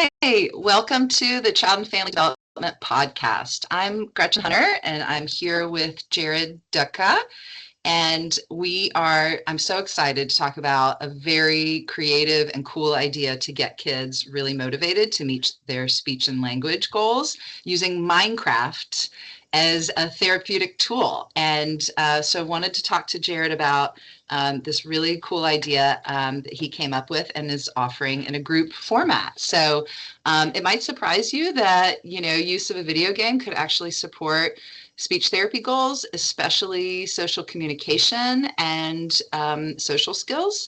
Hi, welcome to the Child and Family Development Podcast. I'm Gretchen Hunter, and I'm here with Jared Dutka. And I'm so excited to talk about a very creative and cool idea to get kids really motivated to meet their speech and language goals using Minecraft as a therapeutic tool. And so I wanted to talk to Jared about this really cool idea that he came up with and is offering in a group format. So it might surprise you that, use of a video game could actually support speech therapy goals, especially social communication and social skills.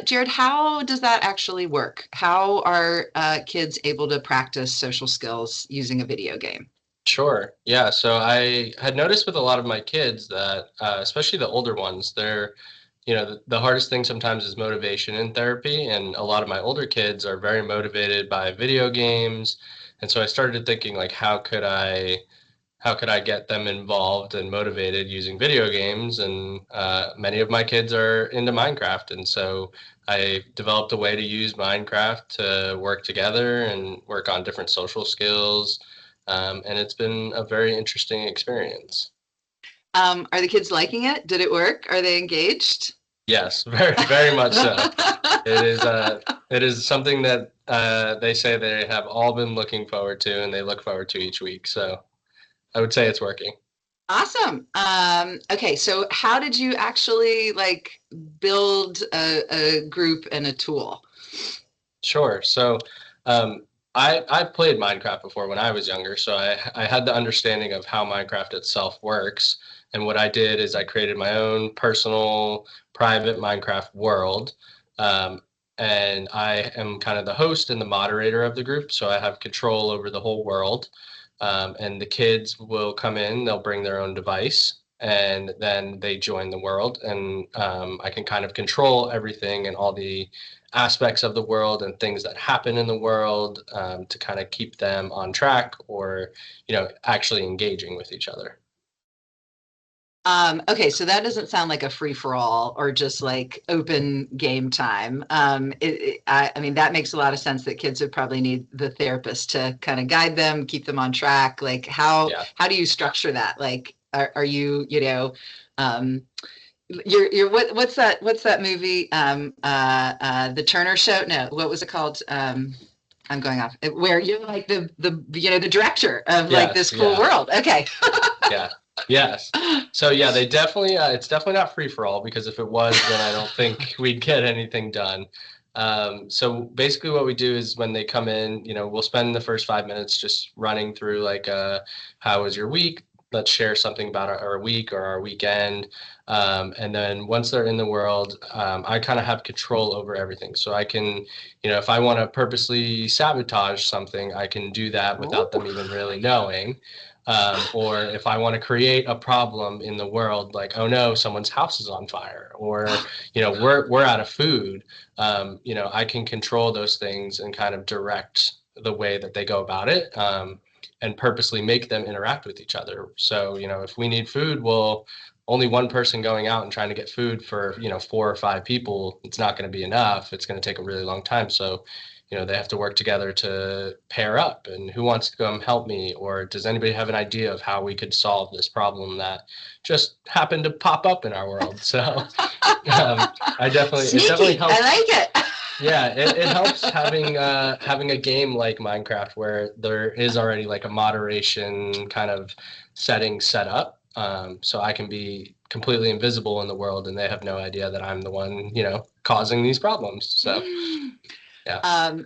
Jared, how does that actually work? How are kids able to practice social skills using a video game? Sure. Yeah. So I had noticed with a lot of my kids that, especially the older ones, the hardest thing sometimes is motivation in therapy. And a lot of my older kids are very motivated by video games. And so I started thinking, like, how could I get them involved and motivated using video games? And many of my kids are into Minecraft. And so I developed a way to use Minecraft to work together and work on different social skills. And it's been a very interesting experience. Are the kids liking it? Did it work? Are they engaged? Yes, very, very much so. It is it is something that they say they have all been looking forward to and they look forward to each week. So I would say it's working. Awesome. Okay, so how did you actually build a group and a tool? Sure. So I played Minecraft before when I was younger, so I had the understanding of how Minecraft itself works. And what I did is I created my own personal private Minecraft world. Um, and I am kind of the host and the moderator of the group, so I have control over the whole world. And the kids will come in, they'll bring their own device, and then they join the world. And I can kind of control everything and all the aspects of the world and things that happen in the world to kind of keep them on track or, actually engaging with each other. Okay, so that doesn't sound like a free for all or just like open game time. I mean, that makes a lot of sense that kids would probably need the therapist to kind of guide them, keep them on track. Like Yeah. how do you structure that? Like, are you, um, you're what's that movie? The Turner Show? No, what was it called? I'm going off where you're like the director of like this Yes. cool Yeah. world. Okay. Yeah. Yes. So yeah, they definitely it's definitely not free for all because if it was, then I don't think we'd get anything done. So basically what we do is when they come in, we'll spend the first 5 minutes just running through like how was your week? Let's share something about our week or our weekend. And then once they're in the world, I kind of have control over everything. So I can, if I want to purposely sabotage something, I can do that without them even really knowing. Or if I want to create a problem in the world, like, oh no, someone's house is on fire, or we're out of food. I can control those things and kind of direct the way that they go about it, and purposely make them interact with each other. So if we need food, well, only one person going out and trying to get food for 4 or 5 people, it's not going to be enough. It's going to take a really long time. So they have to work together to pair up and who wants to come help me, or does anybody have an idea of how we could solve this problem that just happened to pop up in our world. So it definitely Sneaky. I helps. like it. Yeah, it helps having a game like Minecraft where there is already like a moderation kind of setting set up, so I can be completely invisible in the world and they have no idea that I'm the one causing these problems. So yeah.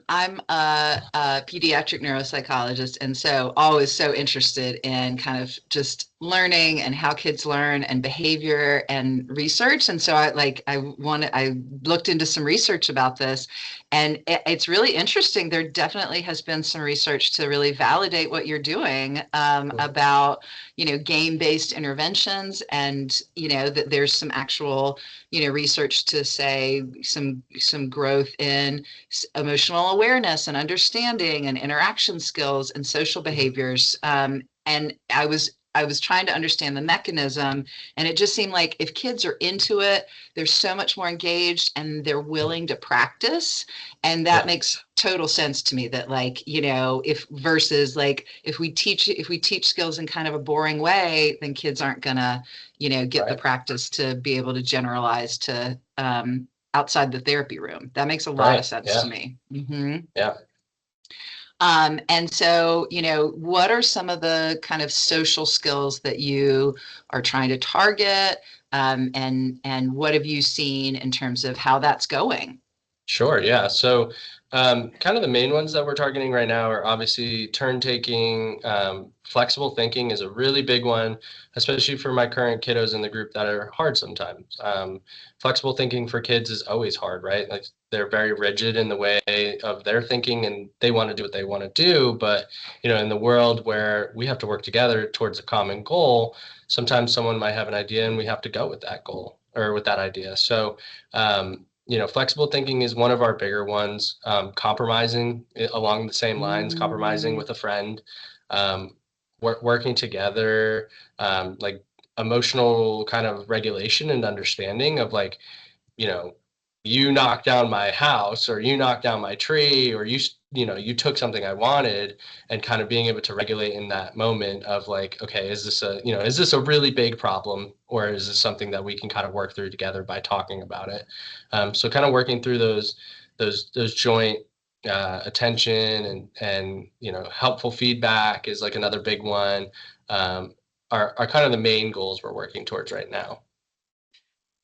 I'm a pediatric neuropsychologist, and so always so interested in kind of just learning and how kids learn and behavior and research. And so I looked into some research about this, and it's really interesting. There definitely has been some research to really validate what you're doing about game-based interventions, and that there's some actual research to say some growth in emotional awareness and understanding and interaction skills and social behaviors. And I was I was trying to understand the mechanism, and it just seemed like if kids are into it, they're so much more engaged and they're willing to practice. And that Yeah. makes total sense to me that, like, if versus like if we teach skills in kind of a boring way, then kids aren't gonna, get the Right. practice to be able to generalize to outside the therapy room. That makes a lot of Right. sense to Yeah. me. Hmm. Yeah. And so, what are some of the kind of social skills that you are trying to target? And what have you seen in terms of how that's going? Sure, yeah. So, kind of the main ones that we're targeting right now are obviously turn taking. Flexible thinking is a really big one, especially for my current kiddos in the group that are hard sometimes. Flexible thinking for kids is always hard, right? Like they're very rigid in the way of their thinking and they want to do what they want to do. But, in the world where we have to work together towards a common goal, sometimes someone might have an idea and we have to go with that goal or with that idea. So, flexible thinking is one of our bigger ones. Compromising along the same lines, compromising Mm. with a friend, um, working together, like emotional kind of regulation and understanding of like, you know, you knocked down my house or you knocked down my tree or you took something I wanted, and kind of being able to regulate in that moment of like, okay, is this a really big problem or is this something that we can kind of work through together by talking about it? So kind of working through those joint attention and helpful feedback is like another big one. Are kind of the main goals we're working towards right now.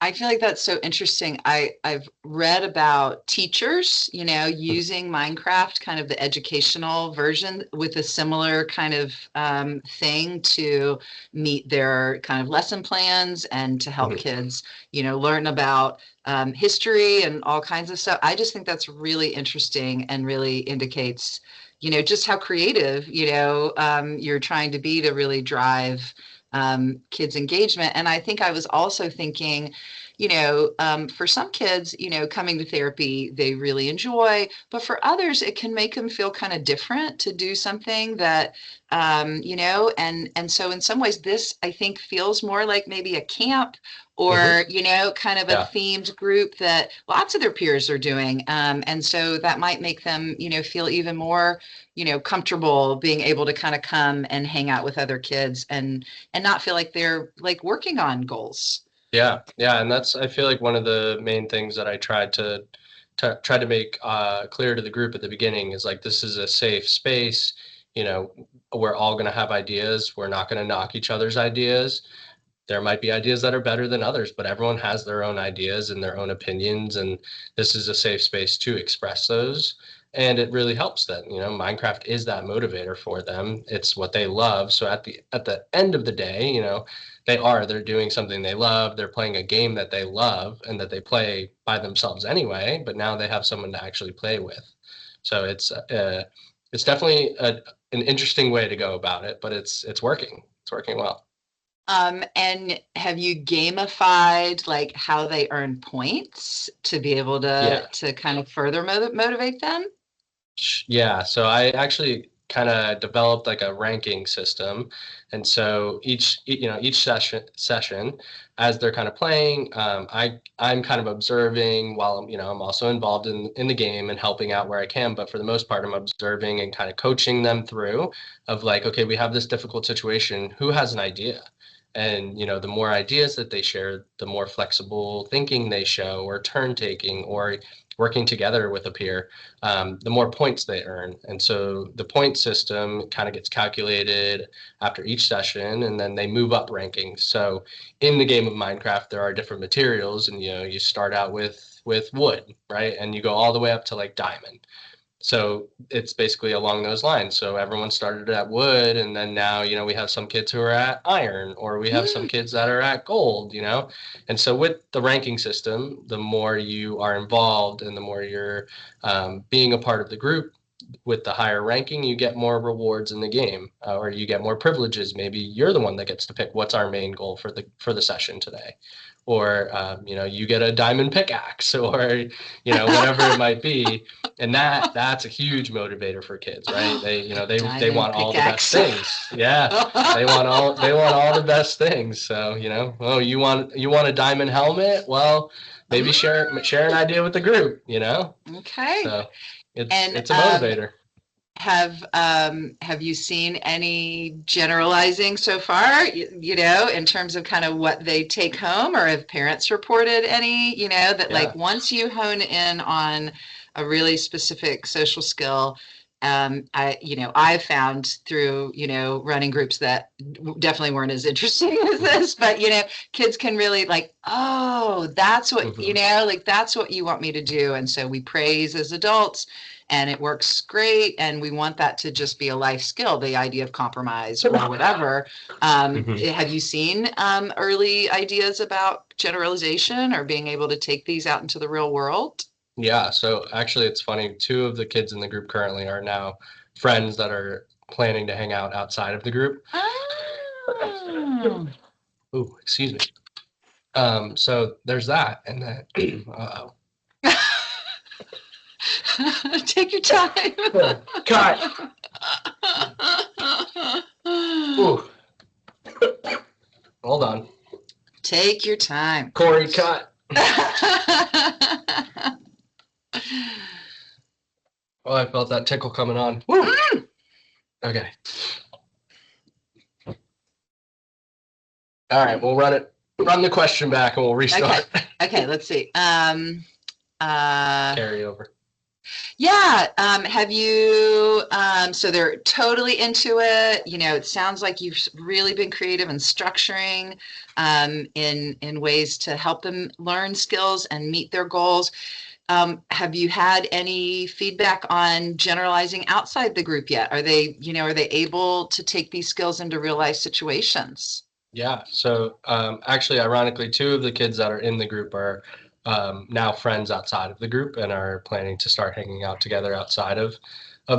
I feel like that's so interesting. I've read about teachers, using Minecraft, kind of the educational version, with a similar kind of thing to meet their kind of lesson plans and to help Mhm. kids, learn about history and all kinds of stuff. I just think that's really interesting and really indicates, just how creative, you're trying to be to really drive kids' engagement. And I think I was also thinking, for some kids, coming to therapy, they really enjoy, but for others, it can make them feel kind of different to do something that, and so in some ways, this I think feels more like maybe a camp Mhm. or, kind of a Yeah. themed group that lots of their peers are doing. And so that might make them, feel even more, comfortable being able to kind of come and hang out with other kids and not feel like they're like working on goals. Yeah, yeah, and that's I feel like one of the main things that I tried to make clear to the group at the beginning is like this is a safe space. You know, we're all going to have ideas. We're not going to knock each other's ideas. There might be ideas that are better than others, but everyone has their own ideas and their own opinions, and this is a safe space to express those. And it really helps that, Minecraft is that motivator for them. It's what they love. So at the end of the day, they're doing something they love. They're playing a game that they love and that they play by themselves anyway, but now they have someone to actually play with. So it's definitely an interesting way to go about it, but it's working. It's working well. And have you gamified like how they earn points to be able to Yeah. kind of further motivate them? Yeah, so I actually kind of developed like a ranking system, and so each session as they're kind of playing, I'm kind of observing while I'm also involved in the game and helping out where I can, but for the most part I'm observing and kind of coaching them through of like, okay, we have this difficult situation, who has an idea? And the more ideas that they share, the more flexible thinking they show, or turn taking, or working together with a peer, the more points they earn. And so the point system kind of gets calculated after each session, and then they move up rankings. So in the game of Minecraft, there are different materials, and you start out with wood, right, and you go all the way up to like diamond. So it's basically along those lines. So everyone started at wood, and then now, we have some kids who are at iron, or we have some kids that are at gold. And so with the ranking system, the more you are involved and the more you're being a part of the group, with the higher ranking, you get more rewards in the game, or you get more privileges. Maybe you're the one that gets to pick what's our main goal for the session today, or you get a diamond pickaxe, or whatever it might be, and that's a huge motivator for kids, right? They Diamond want all the best pickaxe. things. Yeah, they want all the best things. So oh, you want a diamond helmet? Well, maybe share an idea with the group. Okay. So And it's a motivator. have you seen any generalizing so far, in terms of kind of what they take home, or have parents reported any, that like Yeah. once you hone in on a really specific social skill, I've found through, running groups that definitely weren't as interesting as this, but, kids can really like, oh, that's what, like that's what you want me to do. And so we praise as adults and it works great. And we want that to just be a life skill, the idea of compromise or whatever. Have you seen early ideas about generalization or being able to take these out into the real world? Yeah, so actually it's funny. Two of the kids in the group currently are now friends that are planning to hang out outside of the group. Oh. Ooh, excuse me. So there's that, and then uh-oh. Take your time. Cut. Ooh. Hold on. Take your time. Corey, cut. Oh, I felt that tickle coming on. Woo. Okay. All right, we'll run the question back and we'll restart. Okay, let's see. Carryover. Yeah. Have you, so they're totally into it. It sounds like you've really been creative and structuring in ways to help them learn skills and meet their goals. Have you had any feedback on generalizing outside the group yet? Are they able to take these skills into real life situations? Yeah. So actually, ironically, two of the kids that are in the group are now friends outside of the group and are planning to start hanging out together outside of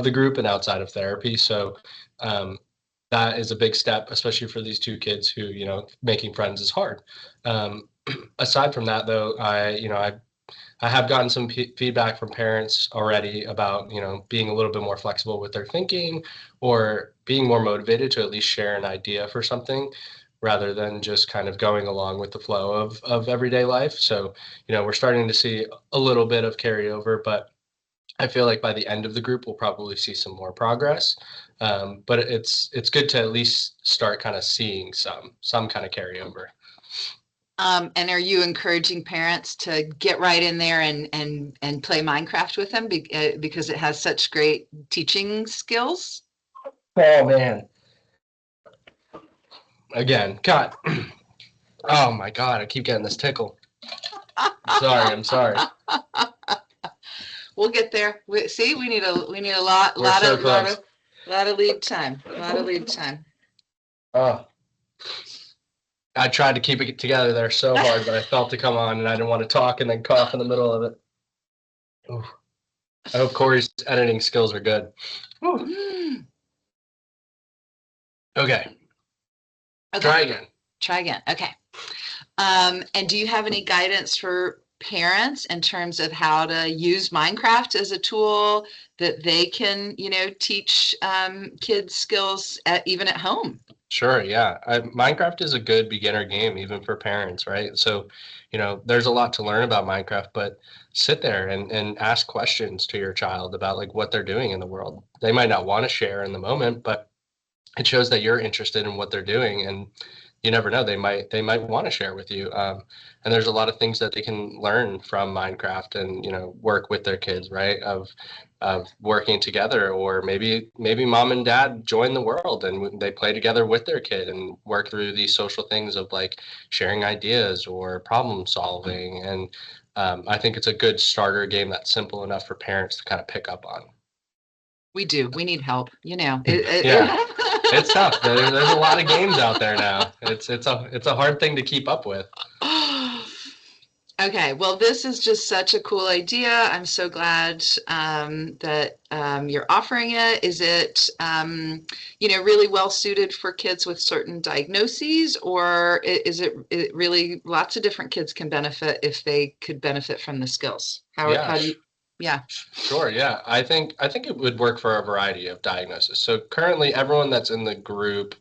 the group and outside of therapy. So that is a big step, especially for these two kids who, making friends is hard. Aside from that, though, I have gotten some feedback from parents already about, being a little bit more flexible with their thinking or being more motivated to at least share an idea for something rather than just kind of going along with the flow of everyday life. So, we're starting to see a little bit of carryover, but I feel like by the end of the group, we'll probably see some more progress. But it's good to at least start kind of seeing some kind of carryover. And are you encouraging parents to get right in there and play Minecraft with them because it has such great teaching skills? Oh man. Again, cut. Oh my God, I keep getting this tickle. I'm sorry. We'll get there. We need a lot of lead time. A lot of lead time. Oh. I tried to keep it together there so hard, but I felt it come on and I didn't want to talk and then cough in the middle of it. Ooh. I hope Corey's editing skills are good. Okay. Try again. Okay. And do you have any guidance for parents in terms of how to use Minecraft as a tool that they can, teach kids skills even at home? Sure, yeah. Minecraft is a good beginner game, even for parents, right? So, there's a lot to learn about Minecraft, but sit there and ask questions to your child about like what they're doing in the world. They might not want to share in the moment, but it shows that you're interested in what they're doing, and you never know, they might want to share with you. And there's a lot of things that they can learn from Minecraft and work with their kids, right? Of working together, or maybe mom and dad join the world and they play together with their kid and work through these social things of like sharing ideas or problem solving. And I think it's a good starter game that's simple enough for parents to kind of pick up on. We do. We need help. Yeah, it's tough. There's a lot of games out there now. It's a hard thing to keep up with. Okay, well, this is just such a cool idea. I'm so glad that you're offering it. Is it, really well suited for kids with certain diagnoses, or is it really lots of different kids can benefit if they could benefit from the skills? Yeah, How do you, yeah. sure. Yeah, I think it would work for a variety of diagnoses. So currently, everyone that's in the group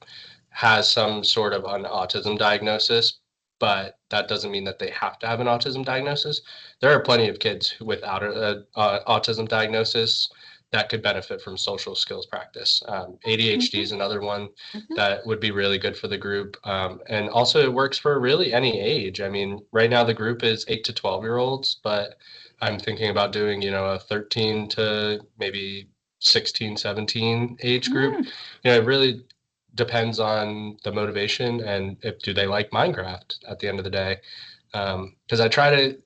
has some sort of an autism diagnosis, but that doesn't mean that they have to have an autism diagnosis. There are plenty of kids without a autism diagnosis that could benefit from social skills practice. ADHD Mhm, is another one mhm, that would be really good for the group, and also it works for really any age. I mean, right now the group is 8 to 12-year-olds, but I'm thinking about doing, a 13 to maybe 16, 17 age group. mm, It really depends on the motivation and if do they like Minecraft at the end of the day. Because I try to,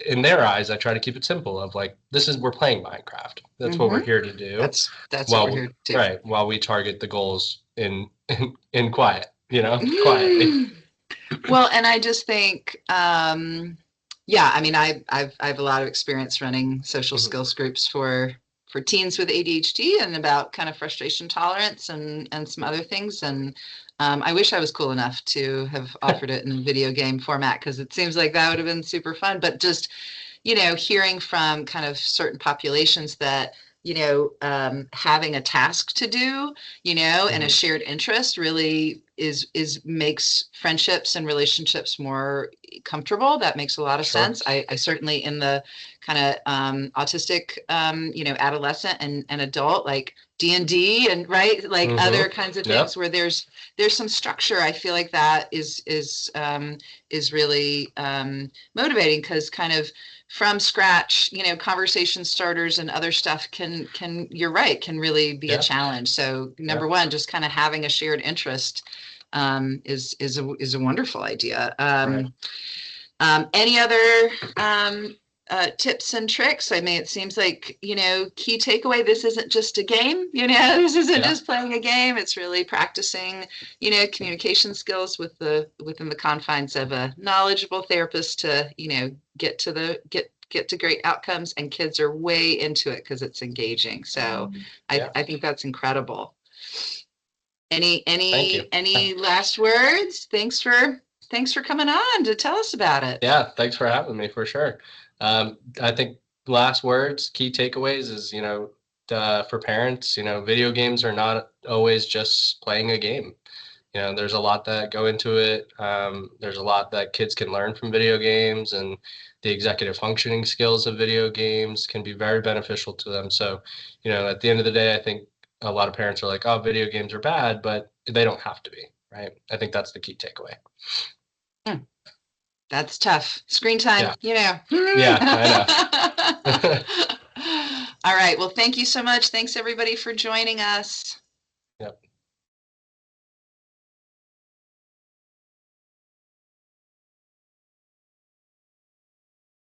in their eyes, I try to keep it simple of like, this is, we're playing Minecraft. That's what we're mhm. here to do. That's what we're While, here to right, while we target the goals in quiet, quietly. do. Well, and I just think, yeah, I mean, I have a lot of experience running social Mhm. skills groups for teens with ADHD and about kind of frustration tolerance and some other things. And I wish I was cool enough to have offered it in a video game format because it seems like that would have been super fun. But just hearing from kind of certain populations that, having a task to do, and a Mhm. shared interest really is makes friendships and relationships more comfortable. That makes a lot of Sure. sense. I certainly in the kind of autistic, adolescent and adult, like D&D and right, like Hmm. other kinds of things Yep. where there's some structure. I feel like that is really motivating because kind of from scratch, conversation starters and other stuff can you're right, can really be a Yeah. challenge. So Yeah. number one, just kind of having a shared interest is a wonderful idea. Right. Any other tips and tricks? I mean, it seems like, key takeaway, this isn't just a game, this isn't Yeah. just playing a game. It's really practicing, communication skills within the confines of a knowledgeable therapist to, get to great outcomes, and kids are way into it because it's engaging. So Yeah. I think that's incredible. Any Thank you. any any last words? Thanks for coming on to tell us about it. Yeah, thanks for having me for sure. I think last words, key takeaways is, for parents, video games are not always just playing a game. There's a lot that go into it. There's a lot that kids can learn from video games, and the executive functioning skills of video games can be very beneficial to them. So, at the end of the day, I think a lot of parents are like, oh, video games are bad, but they don't have to be, right? I think that's the key takeaway. Hmm. That's tough. Screen time, Yeah. Yeah, I know. All right. Well, thank you so much. Thanks everybody for joining us. Yep.